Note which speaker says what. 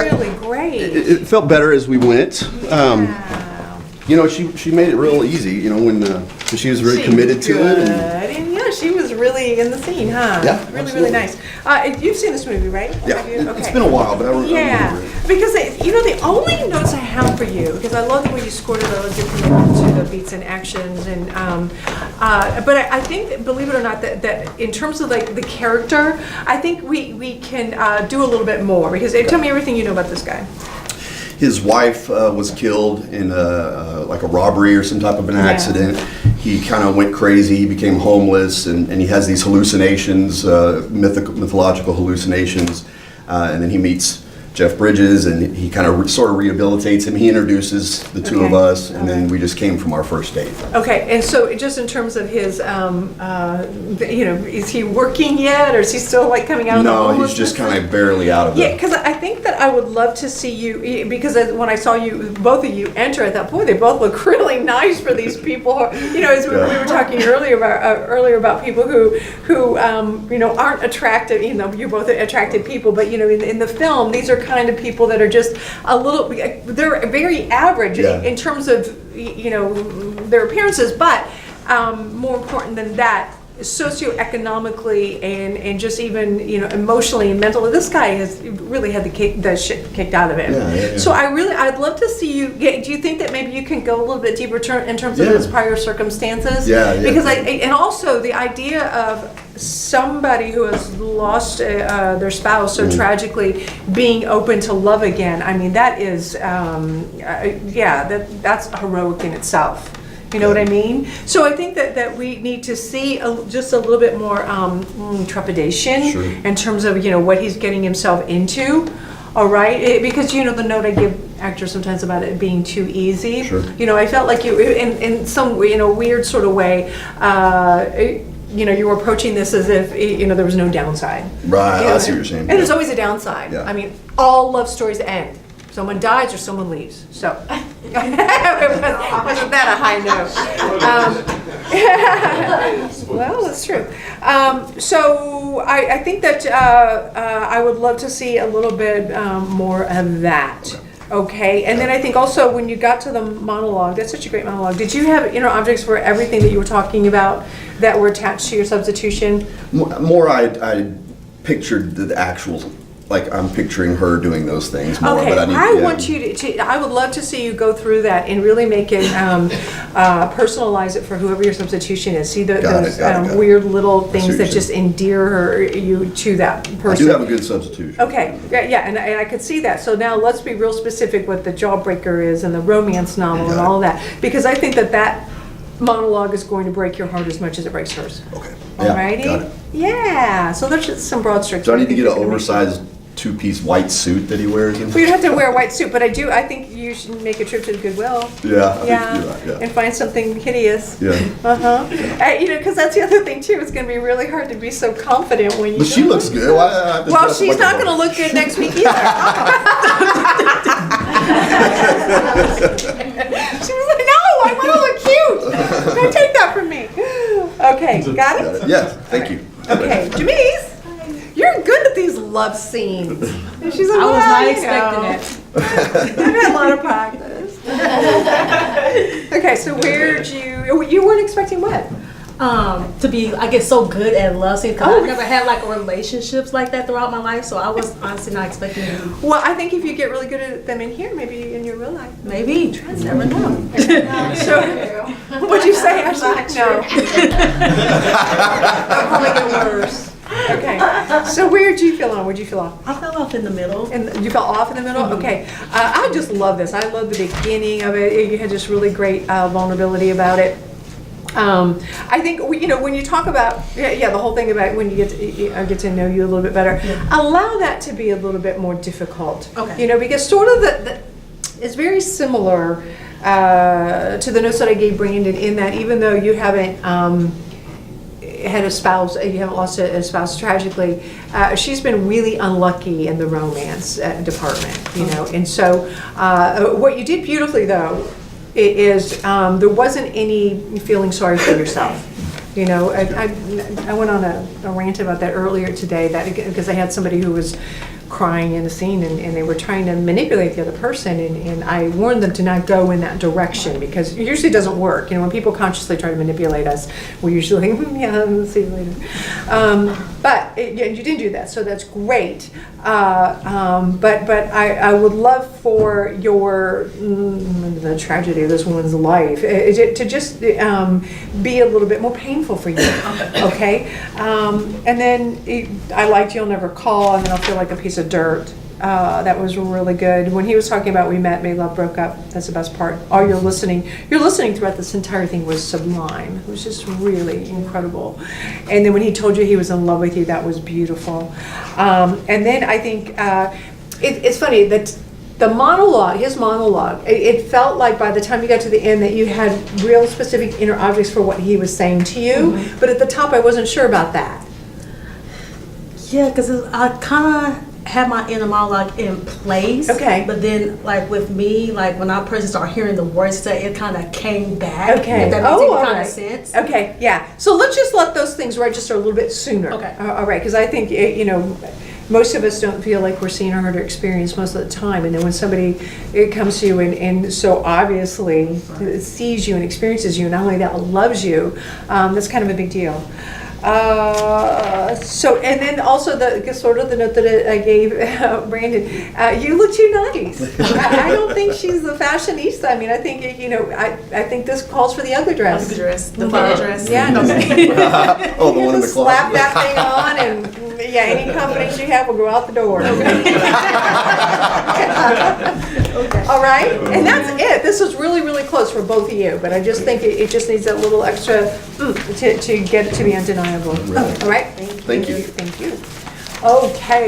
Speaker 1: really great.
Speaker 2: It felt better as we went. She made it real easy, when she was really committed to it.
Speaker 1: And yeah, she was really in the scene, huh?
Speaker 2: Yeah,
Speaker 1: really nice. You've seen this movie, right?
Speaker 2: Yeah,
Speaker 1: Okay.
Speaker 2: it's been a while, but I remember it.
Speaker 1: Because the only notes I have for you, because I love the way you scored it, your commitment to the beats and actions, and but I think, that, believe it or not, that in terms of like the character, I think we can do a little bit more. Because tell me everything you know about this guy.
Speaker 2: His wife was killed in like a robbery or some type of an accident. He kind of went crazy. He became homeless, and he has these hallucinations, mythological hallucinations. And then he meets Jeff Bridges, and he kind of sort of rehabilitates him. He introduces the two of us, and then we just came from our first date.
Speaker 1: Okay, and so just in terms of his, is he working yet, or is he still like coming out of the homelessness?
Speaker 2: No, he's just kind of barely out of it.
Speaker 1: Yeah, because I think that I would love to see you, because when I saw you, both of you enter, I thought, boy, they both look really nice for these people. As we were talking earlier about people who aren't attractive. You're both attractive people, but in the film, these are kind of people that are just a little, they're very average in terms of their appearances, but more important than that, socioeconomically and just even emotionally and mentally, this guy has really had the shit kicked out of him. So I'd love to see you. Do you think that maybe you can go a little bit deeper in terms of his prior circumstances? Because and also the idea of somebody who has lost their spouse so tragically being open to love again. I mean, that is that's heroic in itself. You know what I mean? So I think that we need to see just a little bit more trepidation in terms of what he's getting himself into. All right, because the note I give actors sometimes about it being too easy. I felt like you in some weird sort of way. You were approaching this as if there was no downside.
Speaker 2: Right, I see what you're saying.
Speaker 1: And there's always a downside. I mean, all love stories end. Someone dies or someone leaves. So wasn't that a high note? Well, that's true. So I think that I would love to see a little bit more of that. Okay, and then I think also when you got to the monologue, that's such a great monologue. Did you have inner objects for everything that you were talking about that were attached to your substitution?
Speaker 2: More I pictured the actual, like I'm picturing her doing those things more.
Speaker 1: Okay,
Speaker 2: but
Speaker 1: I want you to, I would love to see you go through that and really make it, personalize it for whoever your substitution is. See those weird little things that just endear you to that person.
Speaker 2: I do have a good substitution.
Speaker 1: Okay, and I could see that. So now let's be real specific what the Jawbreaker is and the romance novel and all that. Because I think that monologue is going to break your heart as much as it breaks hers.
Speaker 2: Okay.
Speaker 1: Alrighty?
Speaker 2: Got it.
Speaker 1: Yeah, so there's just some broad strokes.
Speaker 2: Do I need to get an oversized two-piece white suit that he wears?
Speaker 1: Well, you don't have to wear a white suit, but I think you should make a trip to the Goodwill.
Speaker 2: I think you do that,
Speaker 1: And find something hideous.
Speaker 2: Yeah.
Speaker 1: Because that's the other thing too. It's going to be really hard to be so confident when you.
Speaker 2: But she looks good.
Speaker 1: Well, she's not going to look good next week either. She was like, "No, I want to look cute. Don't take that from me." Okay, got it?
Speaker 2: Yes, thank you.
Speaker 1: Okay, Jamise. You're good at these love scenes. And she's like,
Speaker 3: I was not expecting it.
Speaker 1: I've had a lot of practice. Okay, so you weren't expecting what?
Speaker 3: To be, I guess, so good at love scenes, because I've never had like relationships like that throughout my life, so I was honestly not expecting it.
Speaker 1: Well, I think if you get really good at them in here, maybe in your real life.
Speaker 3: Maybe.
Speaker 1: You never know. So, what'd you say, Ashley? No. That'll probably get worse. Okay, so where'd you feel on? Where'd you feel off?
Speaker 3: I fell off in the middle.
Speaker 1: And you fell off in the middle? Okay. I just love this. I love the beginning of it. You had just really great vulnerability about it. I think when you talk about the whole thing about when you get to know you a little bit better, allow that to be a little bit more difficult.
Speaker 3: Okay.
Speaker 1: Because sort of it's very similar to the notes that I gave Brandon in that even though you haven't had a spouse, you haven't lost a spouse tragically, she's been really unlucky in the romance department, and so what you did beautifully though is there wasn't any feeling sorry for yourself. I went on a rant about that earlier today, that because I had somebody who was crying in a scene, and they were trying to manipulate the other person, and I warned them to not go in that direction, because it usually doesn't work. When people consciously try to manipulate us, we usually, yeah, I'll see you later. But you didn't do that, so that's great. But I would love for the tragedy of this woman's life to just be a little bit more painful for you, okay? And then I liked You'll Never Call, and then I'll feel like a piece of dirt. That was really good. When he was talking about we met, made love, broke up, that's the best part. All your listening throughout this entire thing was sublime. It was just really incredible. And then when he told you he was in love with you, that was beautiful. And then I think it's funny that his monologue, it felt like by the time you got to the end that you had real specific inner objects for what he was saying to you. But at the top, I wasn't sure about that.
Speaker 3: Yeah, because I kind of had my inner monologue in place.
Speaker 1: Okay.
Speaker 3: But then, like with me, like when I personally started hearing the words say, it kind of came back.
Speaker 1: Okay.
Speaker 3: If that makes any
Speaker 1: all
Speaker 3: kind
Speaker 1: right.
Speaker 3: of sense.
Speaker 1: Okay, yeah. So let's just let those things register a little bit sooner.
Speaker 3: Okay.
Speaker 1: All right, because I think, most of us don't feel like we're seeing or heard or experienced most of the time. And then when somebody comes to you and so obviously sees you and experiences you, not only that, but loves you, that's kind of a big deal. And then also the note that I gave Brandon, you look too nice. I don't think she's the fashionista. I mean, I think, I think this calls for the ugly dress.
Speaker 3: The dress, the flower dress.
Speaker 1: Yeah, no.
Speaker 2: Oh, the one in the
Speaker 1: Just slap
Speaker 2: closet.
Speaker 1: that thing on, and any confidence you have will go out the door. All right, and that's it. This was really, really close for both of you, but I just think it just needs that little extra to get it to be undeniable.
Speaker 2: Really?
Speaker 1: All right.
Speaker 2: Thank you.
Speaker 1: Thank you. Okay.